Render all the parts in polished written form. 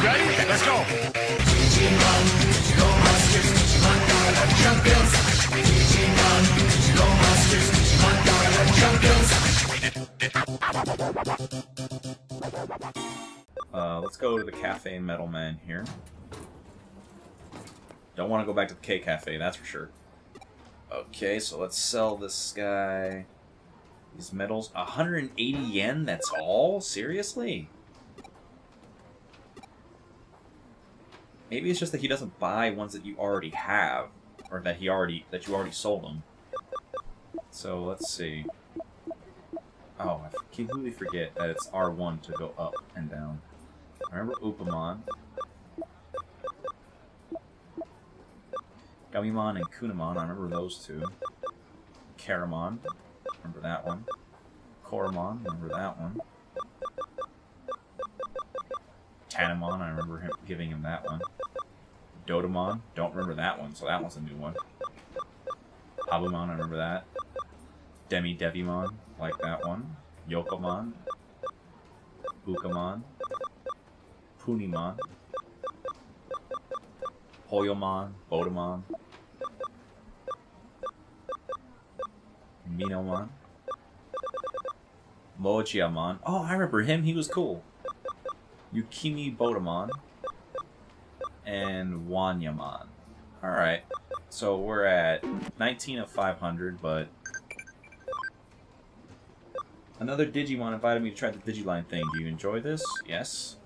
Ready? Let's go! Digimon, Digital Monsters, Digimon are the champions. Digimon, Digital Monsters, Digimon are the champions. Let's go to the Cafe Metal Man here. Don't want to go back to the K Cafe, that's for sure. Okay, so let's sell this guy these medals. 180 yen, that's all? Seriously? Maybe it's just that he doesn't buy ones that you already have, or that you already sold him. So let's see. Oh, I completely forget that it's R1 to go up and down. I remember Upamon. Gumimon and Kunamon, I remember those two. Karamon, remember that one. Koromon, remember that one. Tanamon, I remember him giving him that one. Dotamon, don't remember that one, so that one's a new one. Habumon, I remember that. Devimon, like that one. Yokomon. Bukamon. Punimon. Hoyomon, Bodamon. Minomon. Mojiamon. Oh, I remember him, he was cool. Yukimi Bodamon. And Wanyamon. Alright, so we're at 19 of 500, but... Another Digimon invited me to try the Digiline thing. Do you enjoy this? Yes.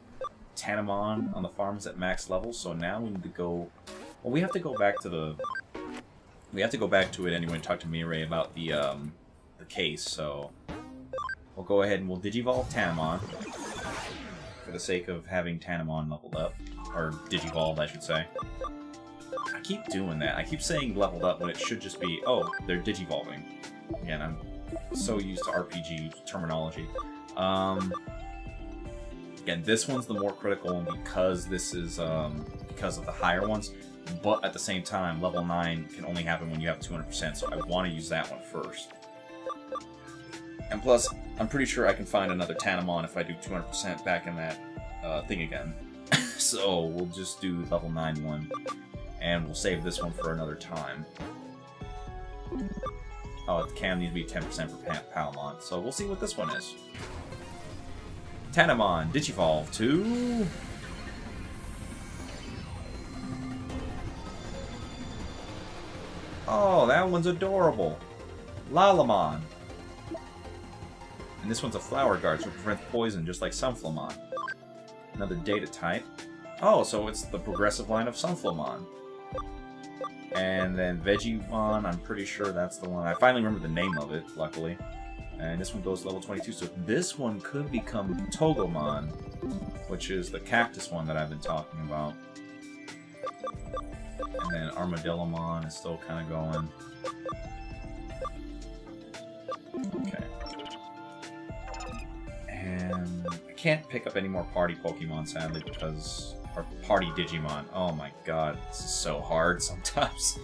Tanamon on the farm is at max level, so now we need to go... Well, we have to go back to the... We have to go back to it anyway and talk to Mirai about the case, so... We'll go ahead and we'll Digivolve Tanamon. For the sake of having Tanamon leveled up. Or Digivolved, I should say. I keep doing that. I keep saying leveled up when it should just be, oh, they're Digivolving. Again, I'm so used to RPG terminology. Again, this one's the more critical one because this is because of the higher ones, but at the same time, level 9 can only happen when you have 200%, so I want to use that one first. And plus, I'm pretty sure I can find another Tanamon if I do 200% back in that thing again. So we'll just do level 9 one, and we'll save this one for another time. Oh, the cam needs to be 10% for Palmon, so we'll see what this one is. Tanamon, Digivolve to... Oh, that one's adorable. Lalamon. And this one's a Flower Guard, so it prevents poison, just like Sunflomon. Another Data type. Oh, so it's the progressive line of Sunflomon. And then Vegiemon, I'm pretty sure that's the one. I finally remember the name of it, luckily. And this one goes to level 22, so this one could become Togomon, which is the cactus one that I've been talking about. And then Armadillomon is still kind of going. Okay. And I can't pick up any more party Pokemon, sadly, because... Or party Digimon. Oh my god, this is so hard sometimes.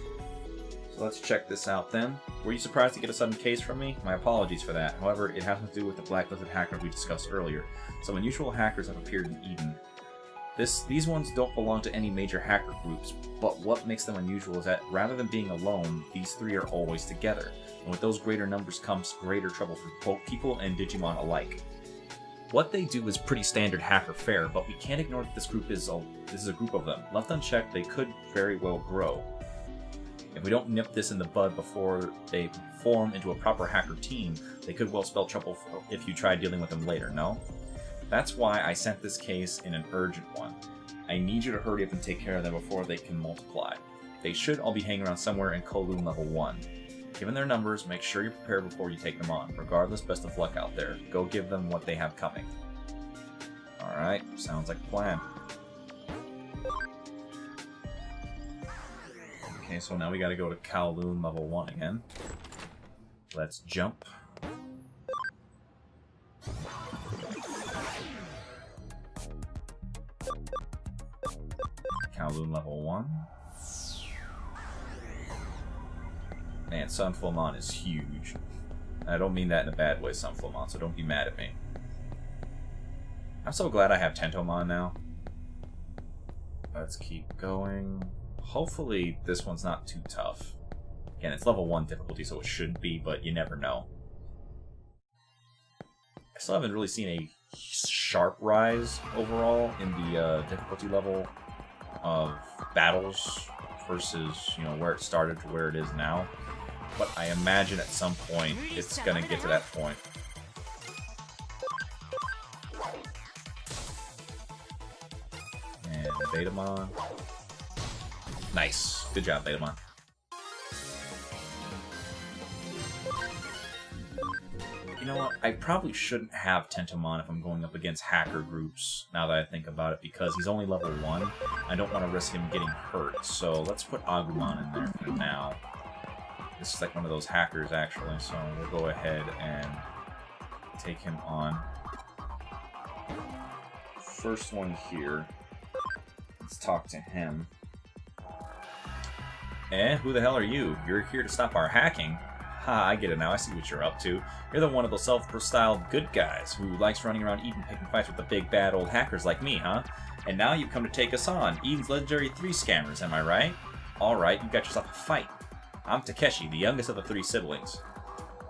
So let's check this out then. Were you surprised to get a sudden case from me? My apologies for that. However, it has to do with the blacklisted hacker we discussed earlier. Some unusual hackers have appeared in Eden. These ones don't belong to any major hacker groups, but what makes them unusual is that rather than being alone, these three are always together. And with those greater numbers comes greater trouble for both people and Digimon alike. What they do is pretty standard hacker fare, but we can't ignore that this is a group of them. Left unchecked, they could very well grow. If we don't nip this in the bud before they form into a proper hacker team, they could well spell trouble if you try dealing with them later, no? That's why I sent this case in an urgent one. I need you to hurry up and take care of them before they can multiply. They should all be hanging around somewhere in Kowloon level 1. Given their numbers, make sure you're prepared before you take them on. Regardless, best of luck out there. Go give them what they have coming. Alright, sounds like a plan. Okay, so now we gotta go to Kowloon level 1 again. Let's jump. Kowloon level 1. Man, Sunflomon is huge. I don't mean that in a bad way, Sunflomon, so don't be mad at me. I'm so glad I have Tentomon now. Let's keep going. Hopefully this one's not too tough. Again, it's level 1 difficulty, so it shouldn't be, but you never know. I still haven't really seen a sharp rise overall in the difficulty level of battles versus, you know, where it started to where it is now. But I imagine at some point it's gonna get to that point. And Betamon. Nice. Good job, Betamon. You know what? I probably shouldn't have Tentomon if I'm going up against hacker groups, now that I think about it, because he's only level 1. I don't want to risk him getting hurt, so let's put Agumon in there for now. This is like one of those hackers, actually, so we'll go ahead and take him on. First one here. Let's talk to him. Eh? Who the hell are you? You're here to stop our hacking? Ha, I get it now. I see what you're up to. You're the one of those self-styled good guys who likes running around Eden picking fights with the big bad old hackers like me, huh? And now you've come to take us on. Eden's legendary 3 scammers, am I right? Alright, you got yourself a fight. I'm Takeshi, the youngest of the 3 siblings.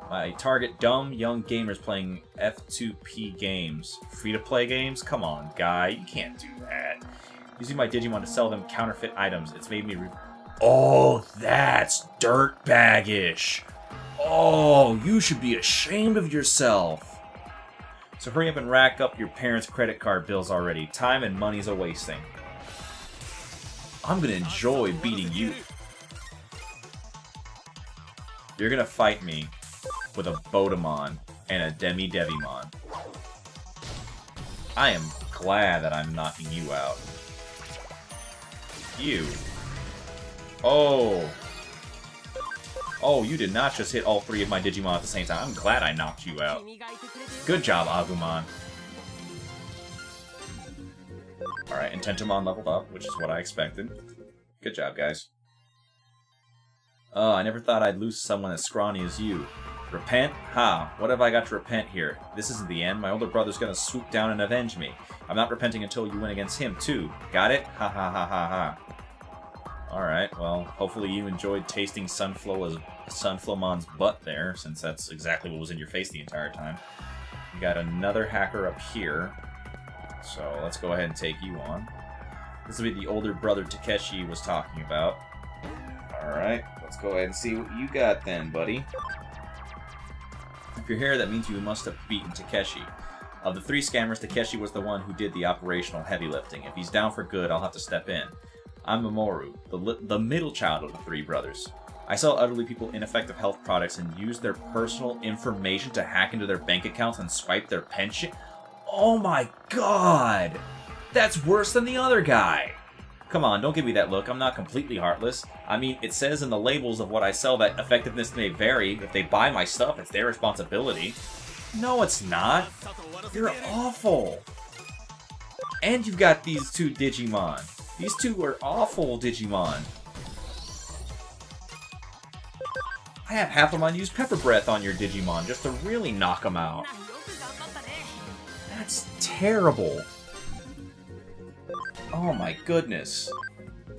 My target, dumb, young gamers playing F2P games. Free-to-play games? Come on, guy. You can't do that. Using my Digimon to sell them counterfeit items. It's made me Oh, that's dirtbaggish. Oh, you should be ashamed of yourself. So hurry up and rack up your parents' credit card bills already. Time and money's a wasting. I'm gonna enjoy beating you. You're gonna fight me with a Botamon and a Demi-Devimon. I am glad that I'm knocking you out. You. Oh. Oh, you did not just hit all 3 of my Digimon at the same time. I'm glad I knocked you out. Good job, Agumon. Alright, and Tentomon leveled up, which is what I expected. Good job, guys. Oh, I never thought I'd lose someone as scrawny as you. Repent? Ha, what have I got to repent here? This isn't the end. My older brother's gonna swoop down and avenge me. I'm not repenting until you win against him, too. Got it? Ha ha ha ha ha. Alright, well, hopefully you enjoyed tasting Sunflomon's butt there, since that's exactly what was in your face the entire time. We got another hacker up here, so let's go ahead and take you on. This will be the older brother Takeshi was talking about. Alright, let's go ahead and see what you got then, buddy. If you're here, that means you must have beaten Takeshi. Of the 3 scammers, Takeshi was the one who did the operational heavy lifting. If he's down for good, I'll have to step in. I'm Mamoru, the middle child of the 3 brothers. I sell elderly people ineffective health products and use their personal information to hack into their bank accounts and swipe their pension. Oh my god! That's worse than the other guy! Come on, don't give me that look. I'm not completely heartless. I mean, it says in the labels of what I sell that effectiveness may vary. If they buy my stuff, it's their responsibility. No, it's not. You're awful. And you've got these 2 Digimon. These 2 are awful Digimon. I have half of mine use Pepper Breath on your Digimon just to really knock them out. That's terrible. Oh my goodness.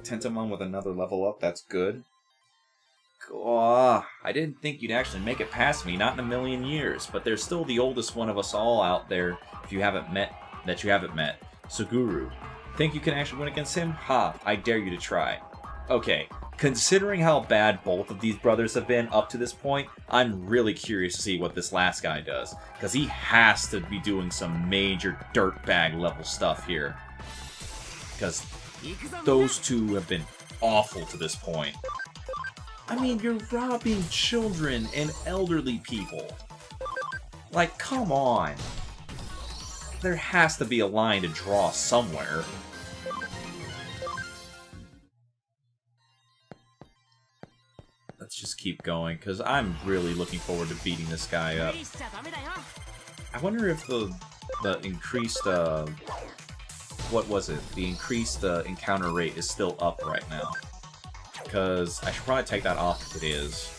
Tentomon with another level up, that's good. Oh, I didn't think you'd actually make it past me, not in a million years, but there's still the oldest one of us all out there that you haven't met. Suguru. Think you can actually win against him? Ha, I dare you to try. Okay, considering how bad both of these brothers have been up to this point, I'm really curious to see what this last guy does, because he has to be doing some major dirtbag level stuff here. Because those 2 have been awful to this point. I mean, you're robbing children and elderly people. Like, come on. There has to be a line to draw somewhere. Let's just keep going, because I'm really looking forward to beating this guy up. I wonder if the increased, what was it? The increased encounter rate is still up right now. Because I should probably take that off if it is.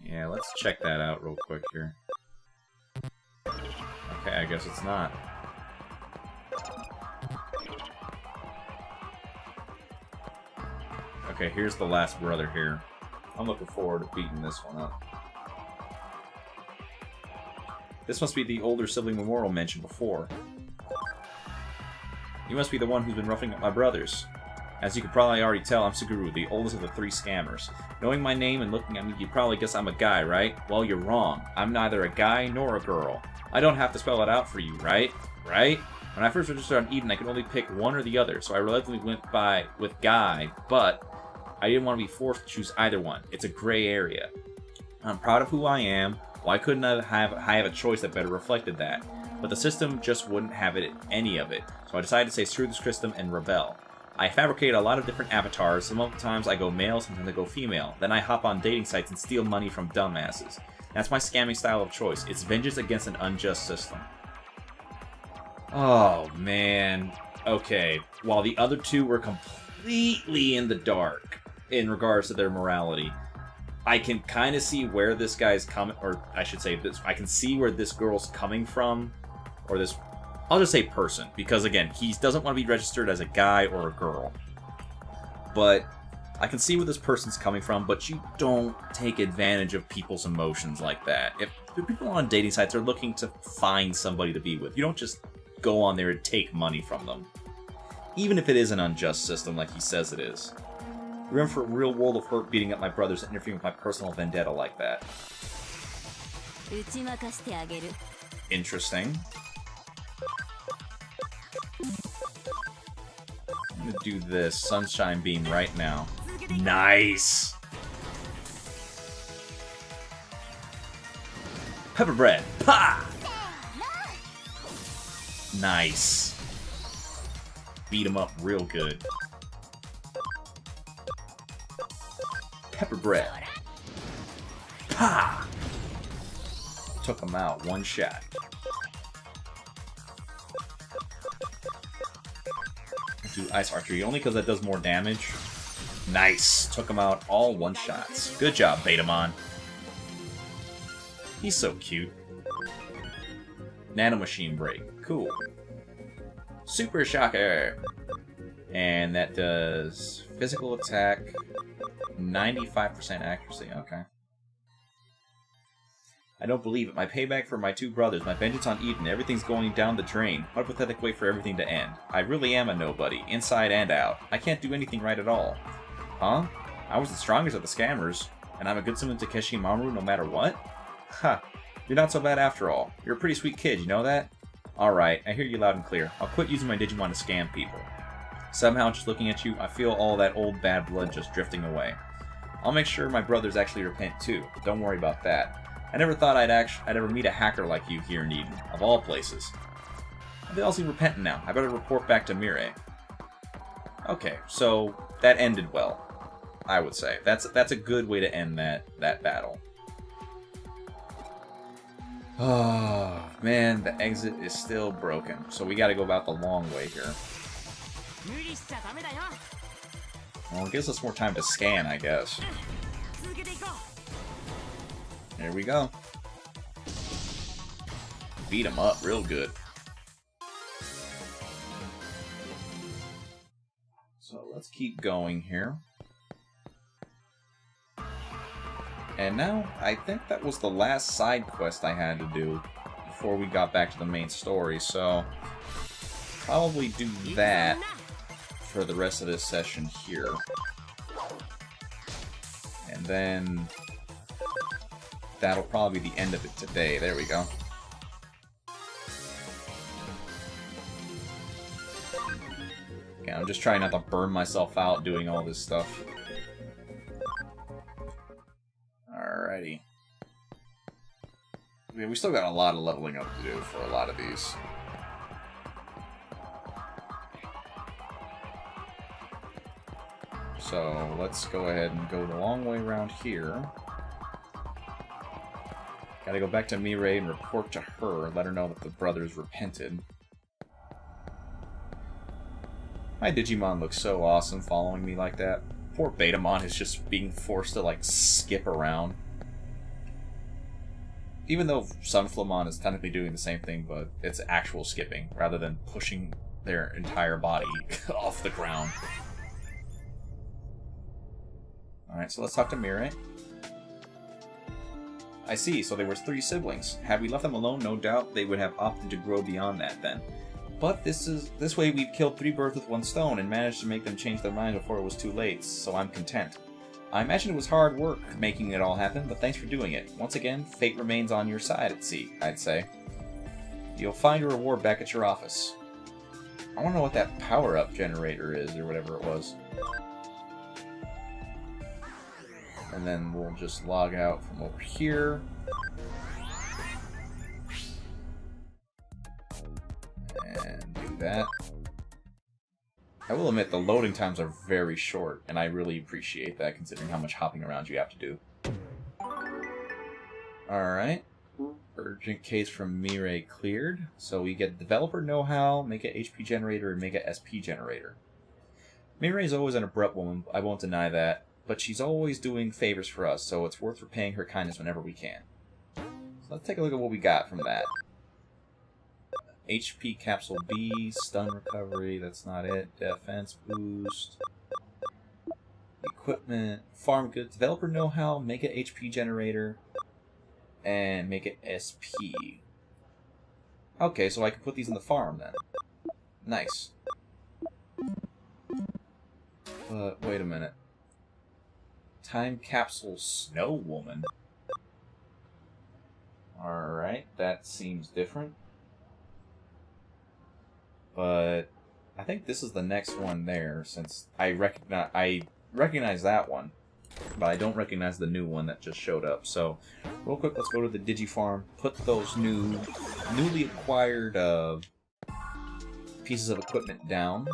Yeah, let's check that out real quick here. Okay, I guess it's not. Okay, here's the last brother here. I'm looking forward to beating this one up. This must be the older sibling memorial mentioned before. You must be the one who's been roughing up my brothers. As you can probably already tell, I'm Suguru, the oldest of the 3 scammers. Knowing my name and looking at me, you probably guess I'm a guy, right? Well, you're wrong. I'm neither a guy nor a girl. I don't have to spell it out for you, right? Right? When I first registered on Eden, I could only pick one or the other, so I reluctantly went with guy, but I didn't want to be forced to choose either one. It's a gray area. I'm proud of who I am. Why couldn't I have a choice that better reflected that? But the system just wouldn't have any of it, so I decided to say screw this system and rebel. I fabricate a lot of different avatars. Sometimes I go male, sometimes I go female. Then I hop on dating sites and steal money from dumbasses. That's my scamming style of choice. It's vengeance against an unjust system. Oh, man. Okay. While the other 2 were completely in the dark in regards to their morality, I can kind of see where this guy's coming, or I should say, I can see where this girl's coming from, or this, I'll just say person, because again, he doesn't want to be registered as a guy or a girl. But I can see where this person's coming from, but you don't take advantage of people's emotions like that. If people on dating sites are looking to find somebody to be with, you don't just go on there and take money from them. Even if it is an unjust system like he says it is. You're in for a real world of hurt beating up my brothers and interfering with my personal vendetta like that. Interesting. I'm gonna do this sunshine beam right now. Nice! Pepper bread. Pa! Nice. Beat him up real good. Pepper bread. Pa! Took him out. One shot. Do ice archery only because that does more damage. Nice. Took him out all one shots. Good job, Betamon. He's so cute. Nanomachine break. Cool. Super Shocker. And that does physical attack, 95% accuracy. Okay. I don't believe it. My payback for my 2 brothers, my vengeance on Eden, everything's going down the drain. What a pathetic way for everything to end. I really am a nobody, inside and out. I can't do anything right at all. Huh? I was the strongest of the scammers, and I'm a good sibling to Takeshi Mamoru no matter what? Ha! You're not so bad after all. You're a pretty sweet kid, you know that? Alright, I hear you loud and clear. I'll quit using my Digimon to scam people. Somehow, just looking at you, I feel all that old bad blood just drifting away. I'll make sure my brothers actually repent too. Don't worry about that. I never thought I'd ever meet a hacker like you here in Eden, of all places. They all seem repentant now. I better report back to Mirai. Okay, so that ended well, I would say. That's a good way to end that battle. Oh, man, the exit is still broken. So we gotta go about the long way here. Well, it gives us more time to scan, I guess. There we go. Beat him up real good. So let's keep going here. And now, I think that was the last side quest I had to do before we got back to the main story, so probably do that for the rest of this session here. And then that'll probably be the end of it today. There we go. Okay, I'm just trying not to burn myself out doing all this stuff. Alrighty. I mean, we still got a lot of leveling up to do for a lot of these. So, let's go ahead and go the long way around here. Gotta go back to Mirai and report to her, let her know that the brothers repented. My Digimon looks so awesome following me like that. Poor Betamon is just being forced to, like, skip around. Even though Sunflamon is technically doing the same thing, but it's actual skipping, rather than pushing their entire body off the ground. Alright, so let's talk to Mirai. I see, so there was 3 siblings. Had we left them alone, no doubt they would have opted to grow beyond that then. But this way we've killed 3 birds with 1 stone and managed to make them change their mind before it was too late, so I'm content. I imagine it was hard work making it all happen, but thanks for doing it. Once again, fate remains on your side at sea, I'd say. You'll find your reward back at your office. I want to know what that power-up generator is, or whatever it was. And then we'll just log out from over here. And do that. I will admit, the loading times are very short, and I really appreciate that, considering how much hopping around you have to do. Alright. Urgent case from Mirai cleared. So we get developer know-how, Mega HP generator, and Mega SP generator. Mirai is always an abrupt woman, I won't deny that. But she's always doing favors for us, so it's worth repaying her kindness whenever we can. So let's take a look at what we got from that. HP Capsule B, Stun Recovery, that's not it. Defense Boost. Equipment, Farm Goods, Developer Know-How, Mega HP Generator, and Mega SP. Okay, so I can put these in the farm then. Nice. But, wait a minute. Time Capsule Snow Woman. Alright, that seems different. But I think this is the next one there, since I recognize that one, but I don't recognize the new one that just showed up. So, real quick, let's go to the Digifarm, put those newly acquired pieces of equipment down,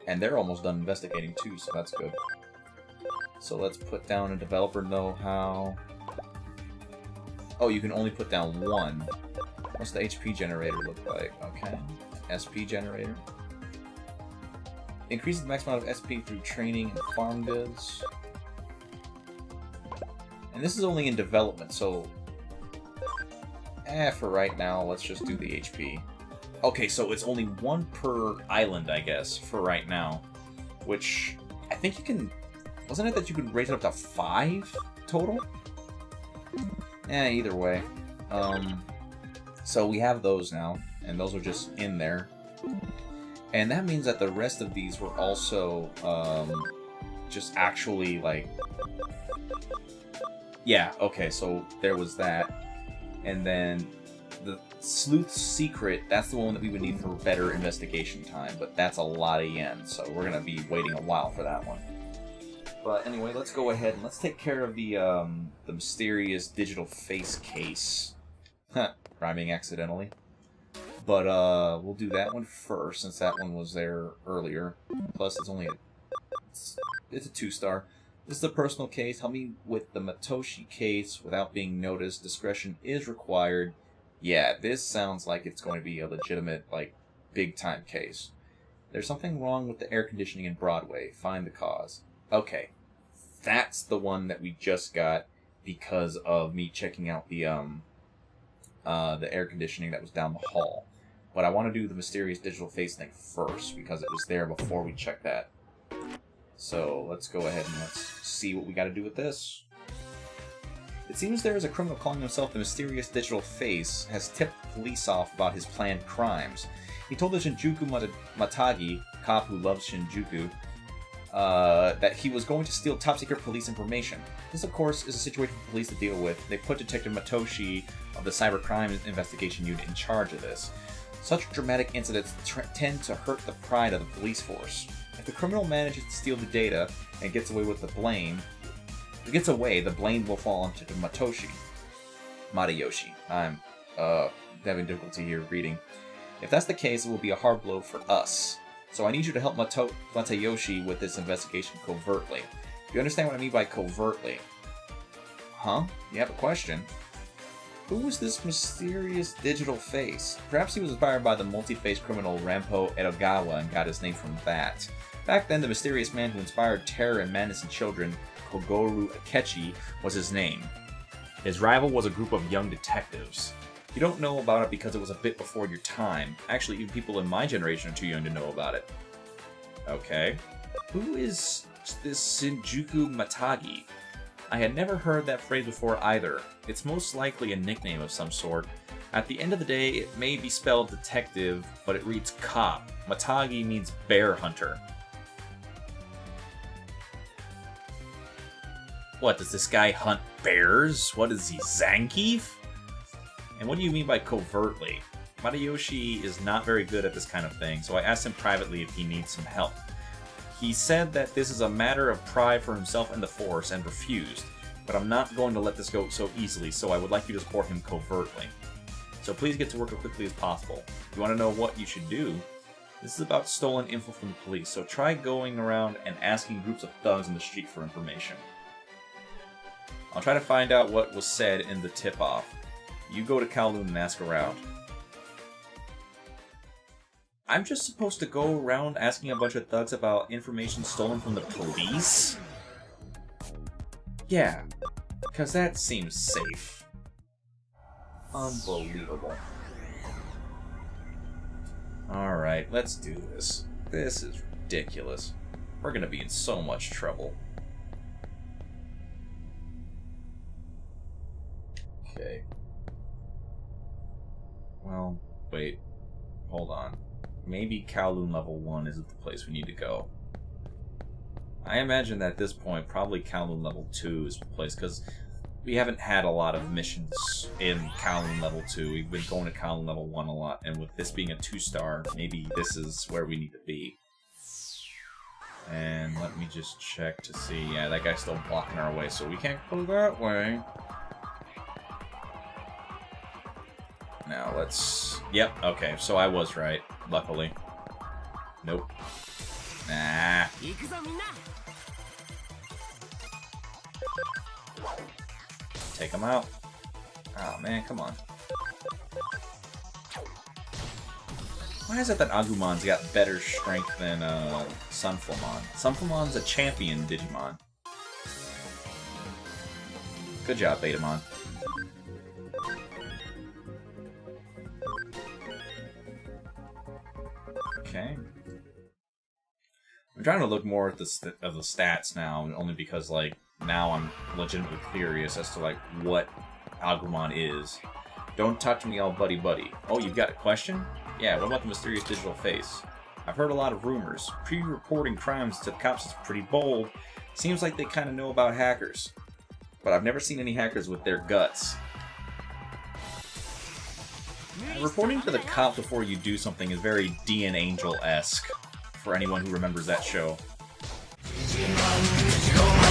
and they're almost done investigating too, so that's good. So let's put down a developer know-how. Oh, you can only put down 1. What's the HP generator look like? Okay. SP generator. Increases the max amount of SP through training and farm goods. And this is only in development, so... for right now, let's just do the HP. Okay, so it's only 1 per island, I guess, for right now. Which, I think you can... Wasn't it that you could raise it up to 5 total? Either way. So we have those now, and those are just in there. And that means that the rest of these were also just actually like... Yeah, okay, so there was that. And then the Sleuth Secret, that's the one that we would need for better investigation time, but that's a lot of yen, so we're going to be waiting a while for that one. But anyway, let's go ahead and let's take care of the mysterious digital face case. Rhyming accidentally. But we'll do that one first, since that one was there earlier. Plus, it's only it's a 2-star. This is a personal case. Help me with the Matoshi case without being noticed. Discretion is required. Yeah, this sounds like it's going to be a legitimate, like, big-time case. There's something wrong with the air conditioning in Broadway. Find the cause. Okay, that's the one that we just got because of me checking out the air conditioning that was down the hall. But I want to do the mysterious digital face thing first because it was there before we checked that. So let's go ahead and let's see what we got to do with this. It seems there is a criminal calling himself the mysterious digital face has tipped the police off about his planned crimes. He told the Shinjuku Matagi, cop who loves Shinjuku, that he was going to steal top-secret police information. This, of course, is a situation for police to deal with. They put Detective Matoshi of the Cybercrime Investigation Unit in charge of this. Such dramatic incidents tend to hurt the pride of the police force. If the criminal manages to steal the data and gets away with the blame, the blame will fall onto Matoshi. Matayoshi. I'm having difficulty here reading. If that's the case, it will be a hard blow for us. So I need you to help Matayoshi with this investigation covertly. You understand what I mean by covertly? Huh? You have a question? Who was this mysterious digital face? Perhaps he was inspired by the multi-faced criminal Rampo Edogawa and got his name from that. Back then, the mysterious man who inspired terror and madness in children, Kogoru Akechi, was his name. His rival was a group of young detectives. You don't know about it because it was a bit before your time. Actually, even people in my generation are too young to know about it. Okay. Who is this Shinjuku Matagi? I had never heard that phrase before either. It's most likely a nickname of some sort. At the end of the day, it may be spelled detective, but it reads cop. Matagi means bear hunter. What, does this guy hunt bears? What is he, Zangief? And what do you mean by covertly? Matayoshi is not very good at this kind of thing, so I asked him privately if he needs some help. He said that this is a matter of pride for himself and the Force, and refused. But I'm not going to let this go so easily, so I would like you to support him covertly. So please get to work as quickly as possible. If you want to know what you should do, this is about stolen info from the police, so try going around and asking groups of thugs in the street for information. I'll try to find out what was said in the tip-off. You go to Kowloon and ask around. I'm just supposed to go around asking a bunch of thugs about information stolen from the police? Yeah, because that seems safe. Unbelievable. Alright, let's do this. This is ridiculous. We're gonna be in so much trouble. Okay. Well, wait. Hold on. Maybe Kowloon level 1 isn't the place we need to go. I imagine that at this point, probably Kowloon level 2 is the place, because we haven't had a lot of missions in Kowloon level 2. We've been going to Kowloon level 1 a lot, and with this being a 2-star, maybe this is where we need to be. And let me just check to see. Yeah, that guy's still blocking our way, so we can't go that way. Now let's... Yep, okay, so I was right, luckily. Nope. Nah. Take him out. Oh man, come on. Why is it that Agumon's got better strength than Sunflamon? Sunflamon's a champion Digimon. Good job, Betamon. Okay. I'm trying to look more at the stats now, only because, like, now I'm legitimately curious as to, like, what Agumon is. Don't talk to me all buddy-buddy. Oh, you've got a question? Yeah, what about the mysterious digital face? I've heard a lot of rumors. Pre-reporting crimes to the cops is pretty bold. Seems like they kind of know about hackers. But I've never seen any hackers with their guts. Reporting to the cops before you do something is very D and Angel-esque, for anyone who remembers that show. Digimon,